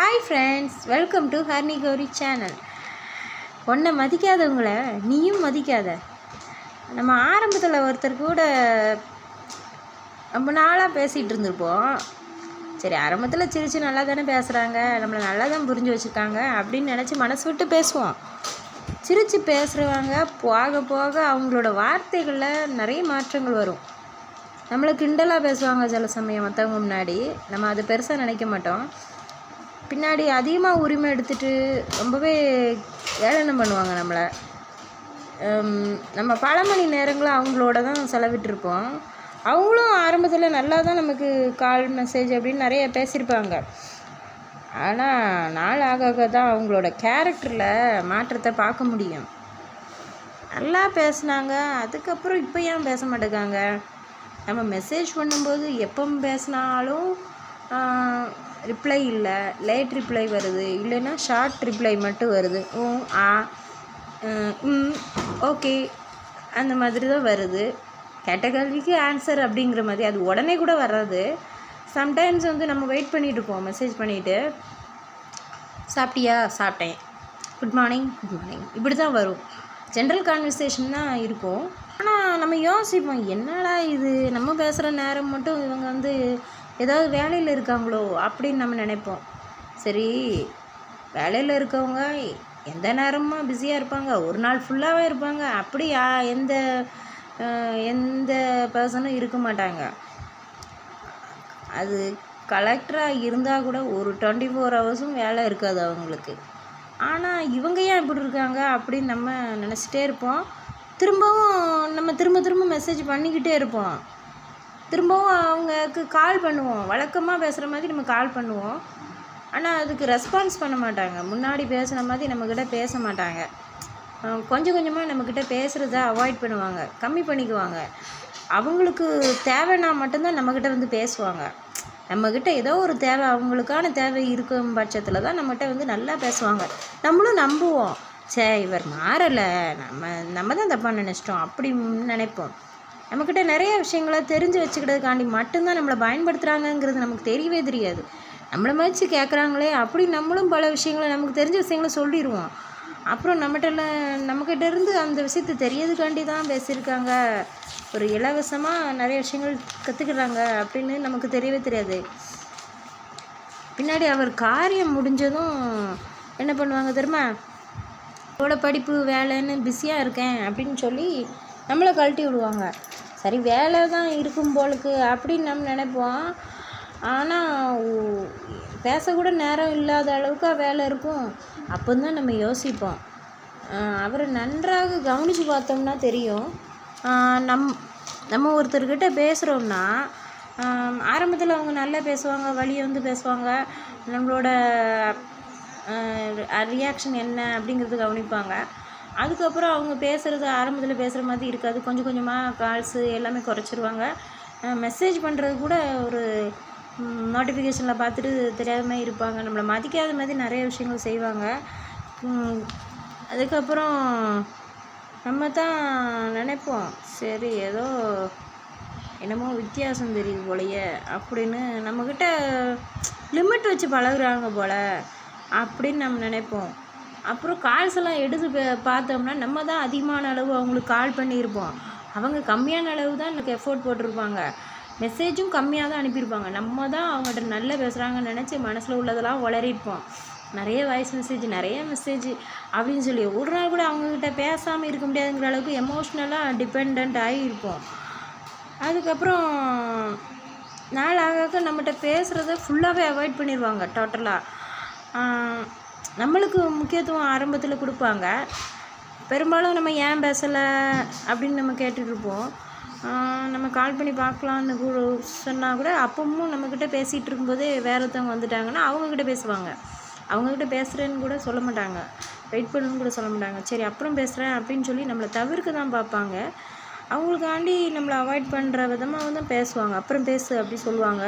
Hi friends, welcome to Harni Gauri channel. உன்னை மதிக்காதவங்கள நீயும் மதிக்காத. நம்ம ஆரம்பத்தில் ஒருத்தர் கூட ரொம்ப நாளாக பேசிகிட்டு இருந்திருப்போம். சரி, ஆரம்பத்தில் சிரித்து நல்லா தானே பேசுகிறாங்க, நம்மளை நல்லா தான் புரிஞ்சு வச்சுருக்காங்க அப்படின்னு நினச்சி மனசு விட்டு பேசுவோம். சிரித்து பேசுகிறவங்க போக போக அவங்களோட வார்த்தைகளில் நிறைய மாற்றங்கள் வரும். நம்மளை கிண்டலாக பேசுவாங்க சில சமயம் மற்றவங்க முன்னாடி. நம்ம அதை பெருசாக நினைக்க மாட்டோம். பின்னாடி அதிகமாக உரிமை எடுத்துகிட்டு ரொம்பவே ஏளனம் பண்ணுவாங்க நம்மளை. நம்ம பல மணி நேரங்களும் அவங்களோட தான் செலவிட்டுருப்போம். அவங்களும் ஆரம்பத்தில் நல்லா தான் நமக்கு கால் மெசேஜ் அப்படின்னு நிறைய பேசியிருப்பாங்க. ஆனால் நாள் ஆக தான் அவங்களோட கேரக்டரில் மாற்றத்தை பார்க்க முடியும். நல்லா பேசுனாங்க, அதுக்கப்புறம் இப்போ ஏன் பேச மாட்டேங்காங்க? நம்ம மெசேஜ் பண்ணும்போது எப்போ பேசினாலும் ரிப்ளை இல்லை, லேட் ரிப்ளை வருது, இல்லைன்னா ஷார்ட் ரிப்ளை மட்டும் வருது. ஓகே அந்த மாதிரி தான் வருது. கேட்ட கேள்விக்கு ஆன்சர் அப்படிங்கிற மாதிரி. அது உடனே கூட வராது. சம்டைம்ஸ் நம்ம வெயிட் பண்ணிகிட்டு இருப்போம். மெசேஜ் பண்ணிவிட்டு சாப்பிட்டியா, சாப்பிட்டேன், குட் மார்னிங், குட் மார்னிங், இப்படி தான் வரும். ஜென்ரல் கான்வர்சேஷன் தான் இருக்கும். ஆனால் நம்ம யோசிப்போம், என்னடா இது நம்ம பேசுகிற நேரம் மட்டும் இவங்க ஏதாவது வேலையில் இருக்காங்களோ அப்படின்னு நம்ம நினைப்போம். சரி, வேலையில் இருக்கவங்க எந்த நேரமும் பிஸியாக இருப்பாங்க, ஒரு நாள் ஃபுல்லாகவே இருப்பாங்க. அப்படி எந்த பர்சனும் இருக்க மாட்டாங்க. அது கலெக்டராக இருந்தால் கூட ஒரு 24 ஹவர்ஸும் வேலை இருக்காது அவங்களுக்கு. ஆனால் இவங்க ஏன் இப்படி இருக்காங்க அப்படின்னு நம்ம நினச்சிட்டே இருப்போம். திரும்ப திரும்ப மெசேஜ் பண்ணிக்கிட்டே இருப்போம். திரும்பவும் அவங்களுக்கு கால் பண்ணுவோம். வழக்கமாக பேசுகிற மாதிரி நம்ம கால் பண்ணுவோம். ஆனால் அதுக்கு ரெஸ்பான்ஸ் பண்ண மாட்டாங்க. முன்னாடி பேசுகிற மாதிரி நம்மக்கிட்ட பேச மாட்டாங்க. கொஞ்சம் கொஞ்சமாக நம்மக்கிட்ட பேசுகிறத அவாய்ட் பண்ணுவாங்க, கம்மி பண்ணிக்குவாங்க. அவங்களுக்கு தேவைன்னா மட்டும்தான் நம்மக்கிட்ட பேசுவாங்க. நம்மக்கிட்ட ஏதோ ஒரு தேவை, அவங்களுக்கான தேவை இருக்கும் பட்சத்தில் தான் நம்மகிட்ட நல்லா பேசுவாங்க. நம்மளும் நம்புவோம், இவர் மாறலை, நம்ம தான் தப்பாக நினச்சிட்டோம் அப்படின்னு நினைப்போம். நம்மக்கிட்ட நிறைய விஷயங்களை தெரிஞ்சு வச்சுக்கிட்டதுக்காண்டி மட்டும்தான் நம்மளை பயன்படுத்துகிறாங்கங்கிறது நமக்கு தெரியவே தெரியாது. நம்மளை மதித்து கேட்குறாங்களே அப்படி நம்மளும் பல விஷயங்களை, நமக்கு தெரிஞ்ச விஷயங்களை சொல்லிடுவோம். அப்புறம் நம்மக்கிட்ட இருந்து அந்த விஷயத்தை தெரியறதுக்காண்டி தான் பேசியிருக்காங்க, ஒரு இலவசமாக நிறைய விஷயங்கள் கற்றுக்கிறாங்க அப்படின்னு நமக்கு தெரியவே தெரியாது. பின்னாடி அவர் காரியம் முடிஞ்சதும் என்ன பண்ணுவாங்க தெரியுமா? அவளோட படிப்பு வேலைன்னு பிஸியாக இருக்கேன் அப்படின்னு சொல்லி நம்மளை கழட்டி விடுவாங்க. சரி, வேலை தான் இருக்கும் போலுக்கு அப்படின்னு நம்ம நினைப்போம். ஆனால் பேசக்கூட நேரம் இல்லாத அளவுக்கு வேலை இருக்கும். அப்போ தான் நம்ம யோசிப்போம். அவரை நன்றாக கவனித்து பார்த்தோம்னா தெரியும். நம்ம ஒருத்தர்கிட்ட பேசுகிறோம்னா ஆரம்பத்தில் அவங்க நல்லா பேசுவாங்க, வழியை பேசுவாங்க, நம்மளோட ரியாக்ஷன் என்ன அப்படிங்கிறது கவனிப்பாங்க. அதுக்கப்புறம் அவங்க பேசுகிறது ஆரம்பத்தில் பேசுகிற மாதிரி இருக்காது. கொஞ்சம் கொஞ்சமாக கால்ஸு எல்லாமே குறைச்சிருவாங்க. மெசேஜ் பண்ணுறது கூட ஒரு நோட்டிஃபிகேஷனில் பார்த்துட்டு தெரியாத மாதிரி இருப்பாங்க. நம்மளை மதிக்காத மாதிரி நிறைய விஷயங்கள் செய்வாங்க. அதுக்கப்புறம் நம்ம தான் நினைப்போம், சரி ஏதோ என்னமோ வித்தியாசம் தெரியுது போலையே அப்படின்னு, நம்மக்கிட்ட லிமிட் வச்சு பழகுறாங்க போல் அப்படின்னு நம்ம நினைப்போம். அப்புறம் கால்ஸ் எல்லாம் எடுத்து பார்த்தோம்னா நம்ம தான் அதிகமான அளவு அவங்களுக்கு கால் பண்ணியிருப்போம். அவங்க கம்மியான அளவு தான் எனக்கு எஃபோர்ட் போட்டிருப்பாங்க. மெசேஜும் கம்மியாக தான் அனுப்பியிருப்பாங்க. நம்ம தான் அவங்கள்ட்ட நல்லா பேசுகிறாங்கன்னு நினச்சி மனசில் உள்ளதெல்லாம் உளறியிருப்போம். நிறைய வாய்ஸ் மெசேஜ், நிறைய மெசேஜ் அப்படின்னு சொல்லி ஒரு நாள் கூட அவங்கக்கிட்ட பேசாமல் இருக்க முடியாதுங்கிற அளவுக்கு எமோஷ்னலாக டிபெண்ட் ஆகியிருப்போம். அதுக்கப்புறம் நாள் ஆக நம்மகிட்ட பேசுகிறத ஃபுல்லாகவே அவாய்ட் பண்ணிடுவாங்க டோட்டலாக. நம்மளுக்கு முக்கியத்துவம் ஆரம்பத்தில் கொடுப்பாங்க. பெரும்பாலும் நம்ம ஏன் பேசலை அப்படின்னு நம்ம கேட்டுட்ருப்போம். நம்ம கால் பண்ணி பார்க்கலான்னு சொன்னால் கூட அப்பவும் நம்மக்கிட்ட பேசிகிட்டு இருக்கும்போதே வேறு ஒருத்தவங்க வந்துட்டாங்கன்னா அவங்கக்கிட்ட பேசுவாங்க. அவங்கக்கிட்ட பேசுகிறேன்னு கூட சொல்ல மாட்டாங்க, வெயிட் பண்ணுன்னு கூட சொல்ல மாட்டாங்க. சரி அப்புறம் பேசுகிறேன் அப்படின்னு சொல்லி நம்மளை தவிர்க்க தான் பார்ப்பாங்க. அவங்களுக்காண்டி நம்மளை அவாய்ட் பண்ணுற விதமாக தான் பேசுவாங்க. அப்புறம் பேசு அப்படி சொல்லுவாங்க.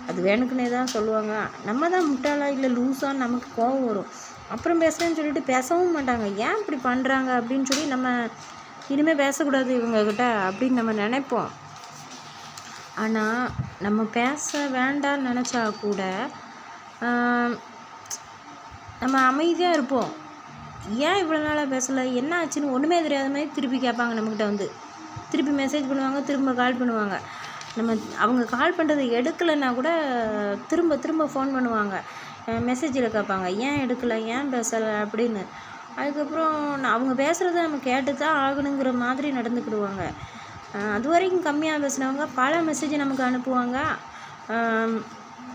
அது வேணுக்குன்னே தான் சொல்லுவாங்க. நம்ம தான் முட்டாளா இல்லை லூஸான்னு நமக்கு கோபம் வரும். அப்புறம் பேசுகிறேன்னு சொல்லிட்டு பேசவும் மாட்டாங்க. ஏன் இப்படி பண்ணுறாங்க அப்படின்னு சொல்லி நம்ம இனிமேல் பேசக்கூடாது இவங்கக்கிட்ட அப்படின்னு நம்ம நினைப்போம். ஆனால் நம்ம பேச வேண்டாம்னு நினச்சா கூட நம்ம அமைதியாக இருப்போம். ஏன் இவ்வளோ நாளாக பேசலை, என்ன ஆச்சுன்னு ஒன்றுமே தெரியாத மாதிரி திருப்பி கேட்பாங்க நம்மக்கிட்ட வந்து. திருப்பி மெசேஜ் பண்ணுவாங்க, திரும்ப கால் பண்ணுவாங்க. அவங்க கால் பண்ணுறது எடுக்கலைன்னா கூட திரும்ப திரும்ப ஃபோன் பண்ணுவாங்க, மெசேஜில் கேட்பாங்க ஏன் எடுக்கலை, ஏன் பேசலை அப்படின்னு. அதுக்கப்புறம் அவங்க பேசுகிறத நம்ம கேட்டு தான் ஆகணுங்கிற மாதிரி நடந்துக்கிடுவாங்க. அது வரைக்கும் கம்மியாக பேசினவங்க பல மெசேஜ் நமக்கு அனுப்புவாங்க.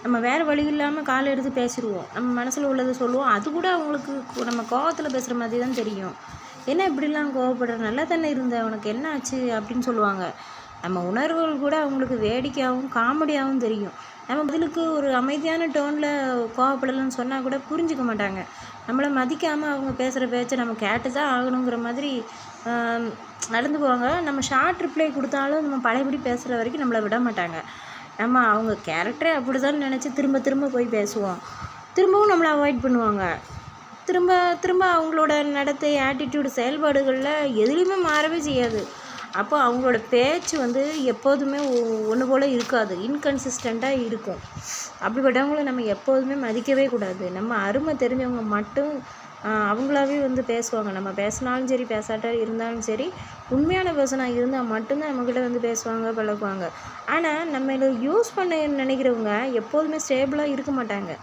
நம்ம வேறு வழி இல்லாமல் கால் எடுத்து பேசிடுவோம், நம்ம மனசில் உள்ளதை சொல்லுவோம். அது கூட அவங்களுக்கு நம்ம கோவத்தில் பேசுகிற மாதிரி தான் தெரியும். என்ன இப்படிலாம் கோவப்படுற, நல்லா தானே இருந்த, உனக்கு என்ன ஆச்சு அப்படின்னு சொல்லுவாங்க. நம்ம உணர்வுகள் கூட அவங்களுக்கு வேடிக்கையாகவும் காமெடியாகவும் தெரியும். நம்ம பதிலுக்கு ஒரு அமைதியான டோனில் கோவப்படலைன்னு சொன்னால் கூட புரிஞ்சிக்க மாட்டாங்க. நம்மளை மதிக்காமல் அவங்க பேசுகிற பேச்சை நம்ம கேட்டு தான் ஆகணுங்கிற மாதிரி நடந்து போவாங்க. நம்ம ஷார்ட் ரிப்ளை கொடுத்தாலும் நம்ம பழையபடி பேசுகிற வரைக்கும் நம்மளை விட மாட்டாங்க. நம்ம அவங்க கேரக்டரே அப்படி தான் நினச்சி திரும்ப திரும்ப போய் பேசுவோம். திரும்பவும் நம்மளை அவாய்ட் பண்ணுவாங்க. திரும்ப திரும்ப அவங்களோட நடத்தை, ஆட்டிடியூடு, செயல்பாடுகளில் எதுலேயுமே மாறவே செய்யாது. அப்போ அவங்களோட பேச்சு வந்து எப்போதுமே ஒன்று போல் இருக்காது, இன்கன்சிஸ்டண்ட்டாக இருக்கும். அப்படிப்பட்டவங்கள நம்ம எப்போதுமே மதிக்கவே கூடாது. நம்ம அருமை தெரிஞ்சவங்க மட்டும் அவங்களாவே வந்து பேசுவாங்க. நம்ம பேசினாலும் சரி, பேசாட்ட இருந்தாலும் சரி, உண்மையான பர்சனாக இருந்தால் மட்டும்தான் நம்மக்கிட்ட வந்து பேசுவாங்க, பழகுவாங்க. ஆனால் நம்ம இதை யூஸ் பண்ண நினைக்கிறவங்க எப்போதுமே ஸ்டேபிளாக இருக்க மாட்டாங்க.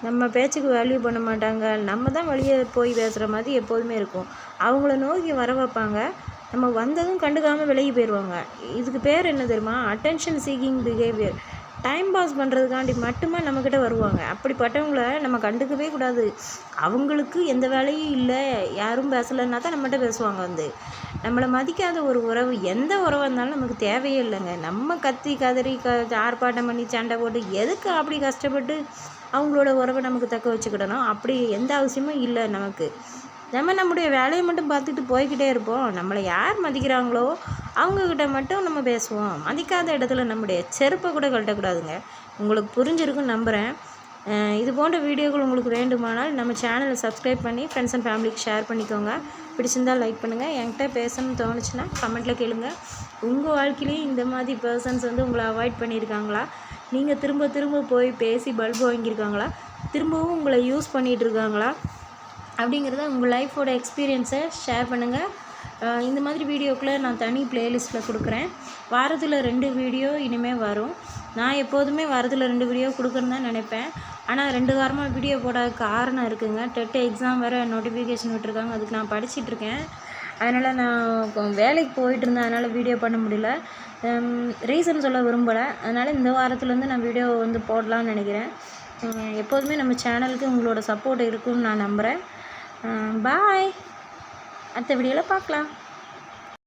நம்ம பேச்சுக்கு வேல்யூ பண்ண மாட்டாங்க. நம்ம தான் வழியே போய் பேசுகிற மாதிரி எப்போதுமே இருக்கும். அவங்கள நோக்கி வர வைப்பாங்க, நம்ம வந்ததும் கண்டுக்காமல் விலகி போயிடுவாங்க. இதுக்கு பேர் என்ன தெரியுமா? Attention seeking behaviour. Time pass பண்ணுறதுக்காண்டி மட்டுமே நம்மக்கிட்ட வருவாங்க. அப்படிப்பட்டவங்கள நம்ம கண்டுக்கவே கூடாது. அவங்களுக்கு எந்த வேலையும் இல்லை, யாரும் பேசலைன்னா தான் நம்மகிட்ட பேசுவாங்க வந்து. நம்மளை மதிக்காத ஒரு உறவு, எந்த உறவாக இருந்தாலும் நமக்கு தேவையே இல்லைங்க. நம்ம கத்தி கதறி ஆர்ப்பாட்டம் பண்ணி சண்டை போட்டு எதுக்கு அப்படி கஷ்டப்பட்டு அவங்களோட உறவை நமக்கு தக்க வச்சுக்கிடணும்? அப்படி எந்த அவசியமும் இல்லை நமக்கு. நம்ம நம்முடைய வேலையை மட்டும் பார்த்துட்டு போய்கிட்டே இருப்போம். நம்மளை யார் மதிக்கிறாங்களோ அவங்கக்கிட்ட மட்டும் நம்ம பேசுவோம். மதிக்காத இடத்துல நம்முடைய செருப்பை கூட கழட்டக்கூடாதுங்க. உங்களுக்கு புரிஞ்சிருக்குன்னு நம்புகிறேன். இது போன்ற வீடியோக்கள் உங்களுக்கு வேண்டுமானால் நம்ம சேனலை சப்ஸ்கிரைப் பண்ணி ஃப்ரெண்ட்ஸ் அண்ட் ஃபேமிலிக்கு ஷேர் பண்ணிக்கோங்க. பிடிச்சிருந்தால் லைக் பண்ணுங்கள். என்கிட்ட பேசணும்னு தோணுச்சுன்னா கமெண்ட்டில் கேளுங்க. உங்கள் வாழ்க்கையிலேயே இந்த மாதிரி பர்சன்ஸ் வந்து உங்களை அவாய்ட் பண்ணியிருக்காங்களா? நீங்கள் திரும்ப திரும்ப போய் பேசி பல்பு வாங்கியிருக்காங்களா? திரும்பவும் உங்களை யூஸ் பண்ணிகிட்ருக்காங்களா? அப்படிங்கிறத உங்கள் லைஃபோட எக்ஸ்பீரியன்ஸை ஷேர் பண்ணுங்கள். இந்த மாதிரி வீடியோக்களை நான் தனி ப்ளேலிஸ்ட்டில் கொடுக்குறேன். வாரத்தில் 2 வீடியோ இனிமேல் வரும். நான் எப்போதுமே வாரத்தில் 2 வீடியோ கொடுக்குறேன்னு தான் நினைப்பேன். ஆனால் 2 வாரமாக வீடியோ போடாத காரணம் இருக்குதுங்க. டெட் எக்ஸாம் வேறு நோட்டிஃபிகேஷன் விட்டுருக்காங்க, அதுக்கு நான் படிச்சிட்ருக்கேன். அதனால் நான் வேலைக்கு போயிட்டு இருந்தேன், அதனால் வீடியோ பண்ண முடியல. ரீசன் சொல்ல விரும்பலை. அதனால் இந்த வாரத்துலேருந்து நான் வீடியோ வந்து போடலான்னு நினைக்கிறேன். எப்போதுமே நம்ம சேனலுக்கு உங்களோட சப்போர்ட் இருக்குன்னு நான் நம்புகிறேன். பாய். அடுத்த வீடியோவில் பார்க்கலாம்.